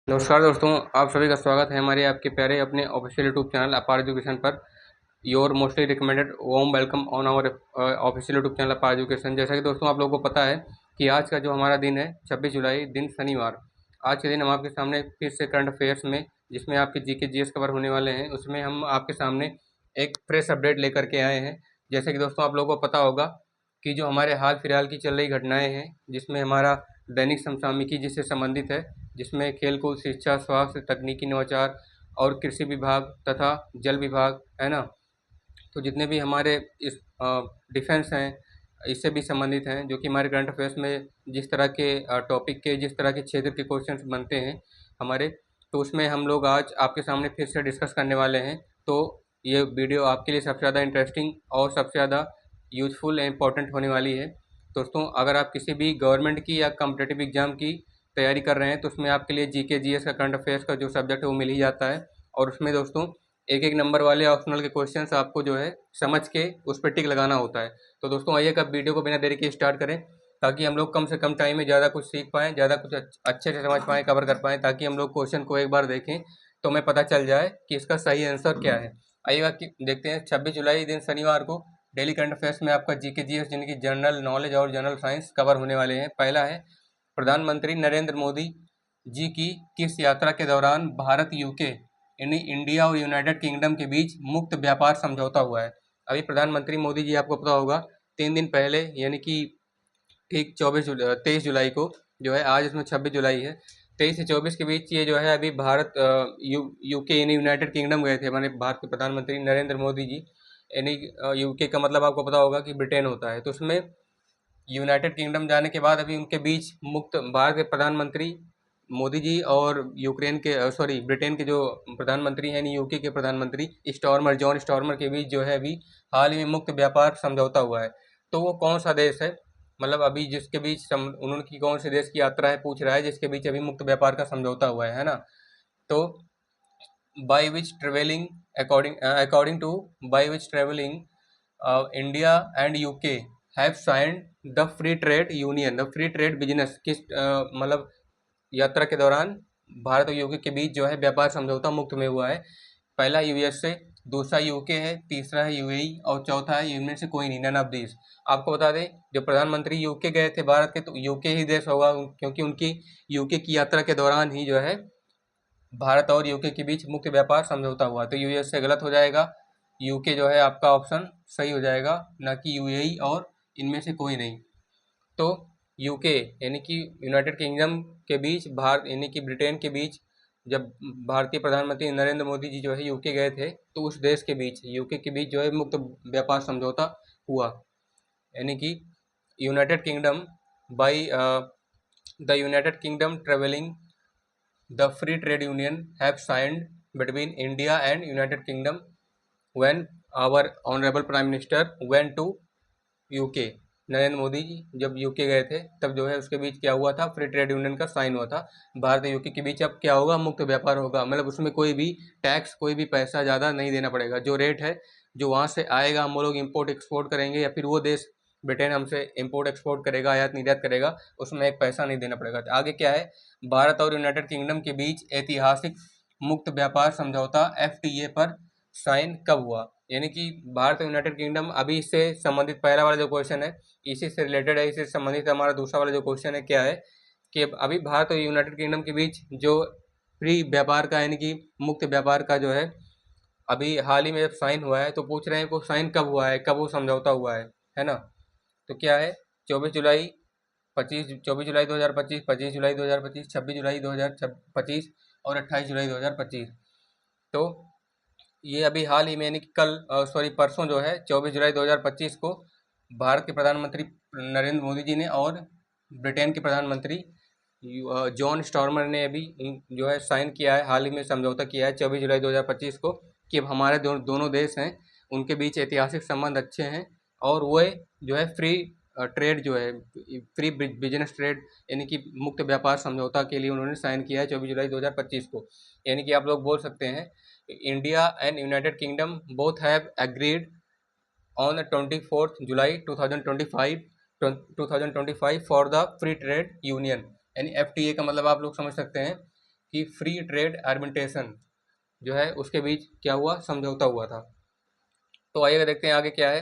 नमस्कार दोस्तों, आप सभी का स्वागत है हमारे आपके प्यारे अपने official YouTube channel Apar education पर। Your mostly recommended warm welcome on our official YouTube channel Apar education. जैसा कि दोस्तों आप लोगों को पता है कि आज का जो हमारा दिन है 26 जुलाई दिन शनिवार। आज के दिन हम आपके सामने फिर से करंट अफेयर्स में, जिसमें आपके जीके जीएस कवर होने वाले हैं, उसमें हम आपके सामने एक फ्रेश अपडेट लेकर के आए हैं। जैसे कि दोस्तों आप लोगों को पता होगा कि जो हमारे हाल फिलहाल की चल रही घटनाएं हैं, जिसमें हमारा दैनिक समसामयिकी जिससे संबंधित है, जिसमें खेलकूद, शिक्षा, स्वास्थ्य, तकनीकी नवाचार और कृषि विभाग तथा जल विभाग है ना। तो जितने भी हमारे इस डिफेंस हैं, इससे भी संबंधित हैं, जो कि हमारे करंट अफेयर्स में जिस तरह के टॉपिक के, जिस तरह के क्षेत्र के क्वेश्चंस बनते हैं हमारे, तो उसमें हम लोग आज आपके सामने फिर से डिस्कस करने वाले हैं। तो ये वीडियो आपके लिए सबसे ज़्यादा इंटरेस्टिंग और सबसे ज़्यादा यूजफुल एंड इम्पॉर्टेंट होने वाली है। दोस्तों, अगर आप किसी भी गवर्नमेंट की या कॉम्पिटिटिव एग्जाम की तैयारी कर रहे हैं, तो उसमें आपके लिए जीके जीएस का करंट अफेयर्स का जो सब्जेक्ट है वो मिल ही जाता है। और उसमें दोस्तों एक एक नंबर वाले ऑप्शनल के क्वेश्चंस आपको जो है समझ के उस पर टिक लगाना होता है। तो दोस्तों आइए अब वीडियो को बिना देरी के स्टार्ट करें, ताकि हम लोग कम से कम टाइम में ज़्यादा कुछ सीख पाएँ, ज़्यादा कुछ अच्छे से समझ पाएँ, कवर कर पाएँ, ताकि हम लोग क्वेश्चन को एक बार देखें तो हमें पता चल जाए कि इसका सही आंसर क्या है। आइएगा कि देखते हैं 26 जुलाई दिन शनिवार को डेली करंट अफेयर्स में आपका जीके जीएस यानी कि जनरल नॉलेज और जनरल साइंस कवर होने वाले हैं। पहला है, प्रधानमंत्री नरेंद्र मोदी जी की किस यात्रा के दौरान भारत यूके यानी इंडिया और यूनाइटेड किंगडम के बीच मुक्त व्यापार समझौता हुआ है। अभी प्रधानमंत्री मोदी जी, आपको पता होगा, 3 दिन पहले यानी कि ठीक 23 जुलाई को जो है, आज इसमें 26 जुलाई है, 23 से 24 के बीच ये जो है अभी भारत यूके यानी यूनाइटेड किंगडम गए थे हमारे भारत के प्रधानमंत्री नरेंद्र मोदी जी। यानी यूके का मतलब आपको पता होगा कि ब्रिटेन होता है। तो उसमें यूनाइटेड किंगडम जाने के बाद अभी उनके बीच मुक्त, भारत के प्रधानमंत्री मोदी जी और यूक्रेन के सॉरी ब्रिटेन के जो प्रधानमंत्री हैं, यूके के प्रधानमंत्री स्टॉर्मर, जॉन स्टॉर्मर के बीच जो है अभी हाल ही में मुक्त व्यापार समझौता हुआ है। तो वो कौन सा देश है, मतलब अभी जिसके बीच उन्होंने कौन से देश की यात्रा है पूछ रहा है, जिसके बीच अभी मुक्त व्यापार का समझौता हुआ है ना। तो by which traveling according to by which traveling India and UK have signed the free trade union, the free trade business, किस मतलब यात्रा के दौरान भारत और यूके के बीच जो है व्यापार समझौता मुक्त में हुआ है। पहला यूएसए, दूसरा यूके है, तीसरा है यूएई और चौथा है इनमें से कोई नहीं, नन ऑफ दिस। आपको बता दें, जो प्रधानमंत्री यूके गए थे भारत के, तो यूके ही देश होगा, क्योंकि उनकी यूके की यात्रा के दौरान ही जो है भारत और यूके के बीच मुक्त व्यापार समझौता हुआ। तो यूएसए गलत हो जाएगा, यूके जो है आपका ऑप्शन सही हो जाएगा, ना कि यूएई और इनमें से कोई नहीं। तो यूके यानी कि यूनाइटेड किंगडम के बीच, भारत यानी कि ब्रिटेन के बीच, जब भारतीय प्रधानमंत्री नरेंद्र मोदी जी जो है यूके गए थे, तो उस देश के बीच, यूके के बीच जो है मुक्त व्यापार समझौता हुआ। यानी कि United kingdom by the United kingdom travelling the free trade union have signed between India and United Kingdom when our honorable prime minister went to UK। Narendra Modi ji जब यूके गए थे, तब जो है उसके बीच क्या हुआ था, फ्री ट्रेड यूनियन का साइन हुआ था। भारत और यूके के बीच अब क्या होगा, मुक्त व्यापार होगा, मतलब उसमें कोई भी टैक्स, कोई भी पैसा ज़्यादा नहीं देना पड़ेगा। जो रेट है जो वहाँ से आएगा, हम लोग इम्पोर्ट एक्सपोर्ट करेंगे, या फिर वो देश ब्रिटेन हमसे इम्पोर्ट एक्सपोर्ट करेगा, आयात निर्यात करेगा, उसमें एक पैसा नहीं देना पड़ेगा। आगे क्या है, भारत और यूनाइटेड किंगडम के बीच ऐतिहासिक मुक्त व्यापार समझौता FTA पर साइन कब हुआ। यानी कि भारत और यूनाइटेड किंगडम, अभी इससे संबंधित पहला वाला जो क्वेश्चन है इसी से रिलेटेड है, इससे संबंधित हमारा दूसरा वाला जो क्वेश्चन है क्या है, कि अभी भारत और यूनाइटेड किंगडम के बीच जो फ्री व्यापार का यानी कि मुक्त व्यापार का जो है अभी हाल ही में जब साइन हुआ है, तो पूछ रहे हैं वो साइन कब हुआ है, कब वो समझौता हुआ है ना। तो क्या है, 24 जुलाई 24 जुलाई 2025, 25 जुलाई 2025, 26 जुलाई 2025 और 28 जुलाई 2025। तो ये अभी हाल ही में यानी कि कल सॉरी परसों जो है 24 जुलाई 2025 को भारत के प्रधानमंत्री नरेंद्र मोदी जी ने और ब्रिटेन के प्रधानमंत्री जॉन स्टॉर्मर ने अभी जो है साइन किया है, हाल ही में समझौता किया है 24 जुलाई 2025 को, कि अब हमारे दोनों देश हैं उनके बीच ऐतिहासिक संबंध अच्छे हैं, और वो जो है फ्री ट्रेड जो है, फ्री बिजनेस ट्रेड यानी कि मुक्त व्यापार समझौता के लिए उन्होंने साइन किया है 24 जुलाई 2025 को। यानी कि आप लोग बोल सकते हैं, India and United kingdom both have agreed on the 24th July 2025 for the free trade union. यानी FTA का मतलब आप लोग समझ सकते हैं कि फ्री ट्रेड आर्बिट्रेशन जो है उसके बीच क्या हुआ, समझौता हुआ था। तो आइए देखते हैं आगे क्या है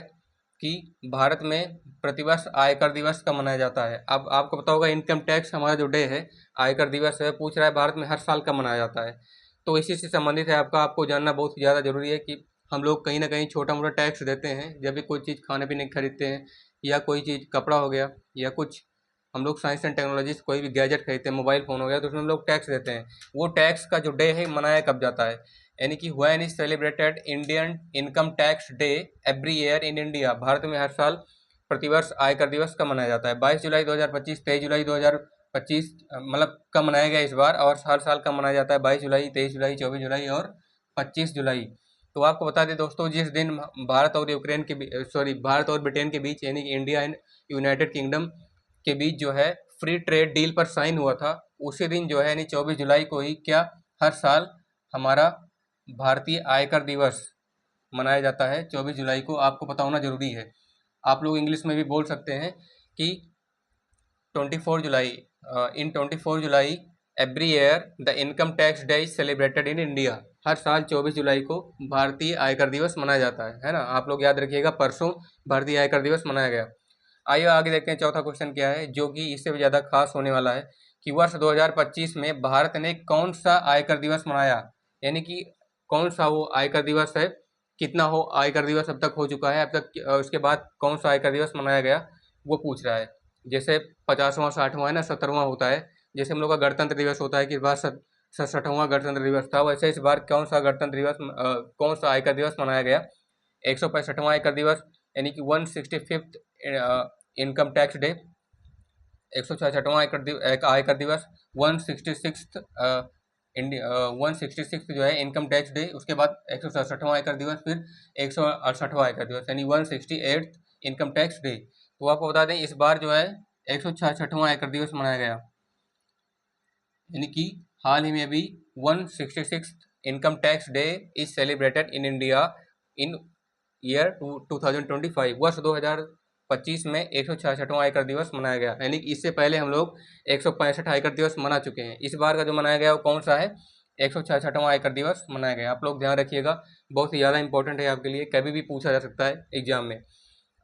कि भारत में प्रतिवर्ष आयकर दिवस कब मनाया जाता है। अब आपको पता होगा इनकम टैक्स हमारा जो डे है, आयकर दिवस है, पूछ रहा है भारत में हर साल कब मनाया जाता है। तो इसी से संबंधित है आपको जानना बहुत ज़्यादा ज़रूरी है कि हम लोग कहीं ना कहीं छोटा मोटा टैक्स देते हैं जब भी कोई चीज़ खाने पीने की खरीदते हैं, या कोई चीज़ कपड़ा हो गया, या कुछ हम लोग साइंस एंड टेक्नोलॉजी से कोई भी गैजेट खरीदते हैं, मोबाइल फ़ोन हो गया, तो उसमें हम लोग टैक्स देते हैं। वो टैक्स का जो डे है मनाया कब जाता है, यानी कि when is celebrated Indian income tax day every year in India. Bharat में हर साल प्रतिवर्ष आयकर दिवस कब मनाया जाता है? 22 जुलाई 2025, 23 जुलाई 2025, मतलब कब मनाया गया इस बार, और हर साल कब मनाया जाता है? 22 जुलाई, 23 जुलाई, 24 जुलाई और 25 जुलाई। तो आपको बता दें दोस्तों, जिस दिन भारत और यूक्रेन के भारत और ब्रिटेन के बीच, यानी कि इंडिया एंड यूनाइटेड किंगडम के बीच जो है फ्री ट्रेड डील पर साइन हुआ था, उसी दिन जो है यानी 24 जुलाई को ही क्या हर साल हमारा भारतीय आयकर दिवस मनाया जाता है। 24 जुलाई को आपको पता होना जरूरी है। आप लोग इंग्लिश में भी बोल सकते हैं कि 24 जुलाई, in 24 July every year the income tax day is celebrated in India. हर साल 24 जुलाई को भारतीय आयकर दिवस मनाया जाता है ना। आप लोग याद रखिएगा, परसों भारतीय आयकर दिवस मनाया गया। आइए आगे देखते हैं चौथा क्वेश्चन क्या है, जो कि इससे भी ज़्यादा खास होने वाला है कि वर्ष 2025 में भारत ने कौन सा आयकर दिवस मनाया, यानी कि कौन सा वो आयकर दिवस है, कितना हो आयकर दिवस अब तक हो चुका है, अब तक उसके बाद कौन सा आयकर दिवस मनाया गया, वो पूछ रहा है। जैसे 50वां 60वां है ना, 70वां होता है। जैसे हम लोग का गणतंत्र दिवस होता है कि इस बार 67वां गणतंत्र दिवस था, वैसे इस बार कौन सा गणतंत्र दिवस, कौन सा आयकर दिवस मनाया गया? 165वां आयकर दिवस, यानी कि 165th इनकम टैक्स डे, 166वां आयकर दिवस, 166th 166 जो है इनकम टैक्स डे, उसके बाद 167वां आयकर दिवस, फिर 168वां आयकर दिवस, यानी 168th इनकम टैक्स डे। तो आपको बता दें इस बार जो है 166वां आयकर दिवस मनाया गया, यानी कि हाल ही में अभी 166th income tax day is celebrated in India in year 2025। वर्ष 2025 में 166वां आयकर दिवस मनाया गया, यानी कि इससे पहले हम लोग 165 आयकर दिवस मना चुके हैं। इस बार का जो मनाया गया वो कौन सा है? 166वां आयकर दिवस मनाया गया। आप लोग ध्यान रखिएगा, बहुत ही ज़्यादा इंपॉर्टेंट है आपके लिए, कभी भी पूछा जा सकता है एग्जाम में।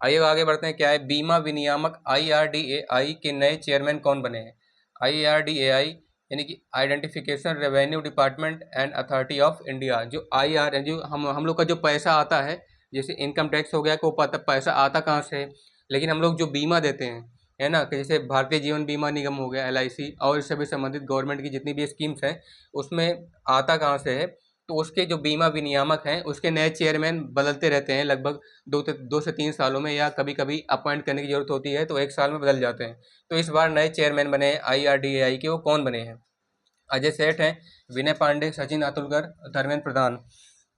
आइए आगे बढ़ते हैं, क्या है? बीमा विनियामक IRDAI के नए चेयरमैन कौन बने हैं? IRDAI यानी कि identification revenue department and authority of India. जो IR जो हम लोग का जो पैसा आता है, जैसे इनकम टैक्स हो गया कि वो पैसा आता कहाँ से है, लेकिन हम लोग जो बीमा देते हैं, है ना, कि जैसे भारतीय जीवन बीमा निगम हो गया, LIC, और इससे भी संबंधित गवर्नमेंट की जितनी भी स्कीम्स हैं, उसमें आता कहाँ से है? तो उसके जो बीमा विनियामक हैं उसके नए चेयरमैन बदलते रहते हैं, लगभग 2 से 3 सालों में, या कभी कभी अपॉइंट करने की जरूरत होती है तो 1 साल में बदल जाते हैं। तो इस बार नए चेयरमैन बने हैं IRDAI के, वो कौन बने हैं? अजय सेठ हैं, विनय पांडे, सचिन अतुलकर, धर्मेंद्र प्रधान।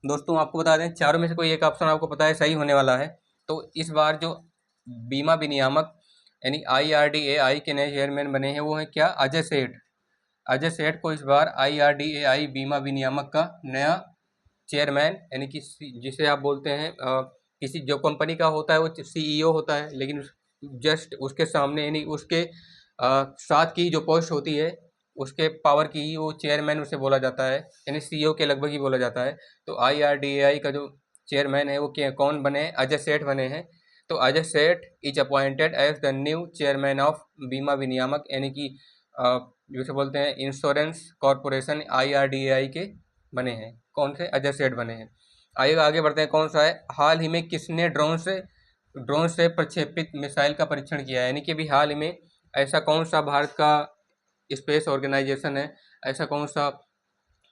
दोस्तों आपको बता दें चारों में से कोई एक ऑप्शन आपको पता है सही होने वाला है। तो इस बार जो बीमा विनियामक यानी IRDAI के नए चेयरमैन बने हैं वो हैं क्या? अजय सेठ। अजय सेठ को इस बार IRDAI बीमा विनियामक का नया चेयरमैन, यानी कि जिसे आप बोलते हैं किसी जो कंपनी का होता है वो CEO होता है, लेकिन जस्ट उसके सामने यानी उसके साथ की जो पोस्ट होती है उसके पावर की ही वो चेयरमैन उसे बोला जाता है, यानी CEO के लगभग ही बोला जाता है। तो IRDAI का जो चेयरमैन है वो कौन बने हैं? अजय सेठ बने हैं। तो Ajay Seth is appointed as the new chairman of बीमा विनियामक, यानी कि जिसे बोलते हैं इंश्योरेंस कॉरपोरेशन, IRDAI के बने हैं। कौन से? अजय सेठ बने हैं। आइए आगे बढ़ते हैं, कौन सा है? हाल ही में किसने ड्रोन से प्रक्षेपित मिसाइल का परीक्षण किया है? यानी कि अभी हाल ही में ऐसा कौन सा भारत का स्पेस ऑर्गेनाइजेशन है, ऐसा कौन सा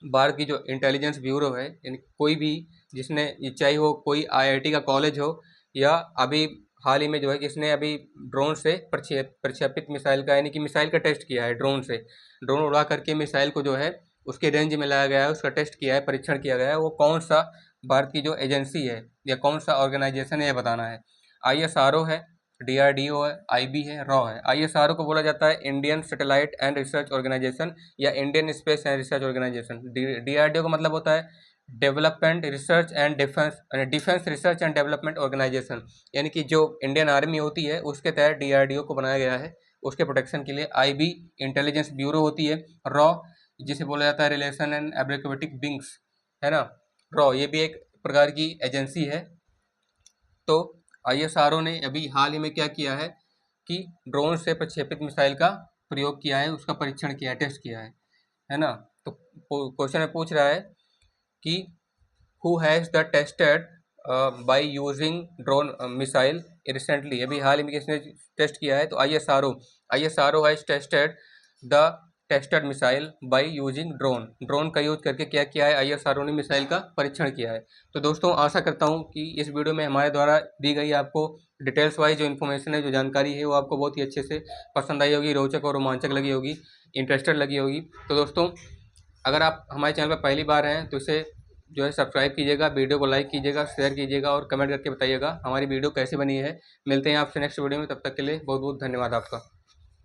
भारत की जो इंटेलिजेंस ब्यूरो है, यानी कोई भी जिसने, चाहे वो कोई IIT का कॉलेज हो, या अभी हाल ही में जो है किसने अभी ड्रोन से प्रक्षेपित मिसाइल का, यानी कि मिसाइल का टेस्ट किया है ड्रोन से, ड्रोन उड़ा करके मिसाइल को जो है उसके रेंज में लाया गया है, उसका टेस्ट किया है, परीक्षण किया गया है। वो कौन सा भारत की जो एजेंसी है या कौन सा ऑर्गेनाइजेशन है ये बताना है। ISRO है, DRDO है, IB है, रॉ है। ISRO को बोला जाता है Indian satellite and research organisation या Indian space and research organisation. DRDO का मतलब होता है development research and defence research and development organisation, यानी कि जो इंडियन आर्मी होती है उसके तहत DRDO को बनाया गया है उसके प्रोटेक्शन के लिए। IB इंटेलिजेंस ब्यूरो होती है। रॉ जिसे बोला जाता है रिलेशन एंड एब्रेक्वेटिक विंग्स, है ना, रॉ, ये भी एक प्रकार की एजेंसी है। तो ISRO ने अभी हाल ही में क्या किया है कि ड्रोन से प्रक्षेपित मिसाइल का प्रयोग किया है, उसका परीक्षण किया है, टेस्ट किया है ना। तो क्वेश्चन में पूछ रहा है कि who has the tested by using drone missile recently, अभी हाल ही में किसने टेस्ट किया है, तो ISRO has tested the tested missile by using drone का यूज करके क्या किया है, ISRO ने मिसाइल का परीक्षण किया है। तो दोस्तों आशा करता हूं कि इस वीडियो में हमारे द्वारा दी गई आपको डिटेल्स वाइज जो इन्फॉर्मेशन है, जो जानकारी है, वो आपको बहुत ही अच्छे से पसंद आई होगी, रोचक और रोमांचक लगी होगी, इंटरेस्टेड लगी होगी। तो दोस्तों अगर आप हमारे चैनल पर पहली बार हैं तो इसे जो है सब्सक्राइब कीजिएगा, वीडियो को लाइक कीजिएगा, शेयर कीजिएगा और कमेंट करके बताइएगा हमारी वीडियो कैसी बनी है। मिलते हैं आपसे नेक्स्ट वीडियो में, तब तक के लिए बहुत बहुत धन्यवाद आपका।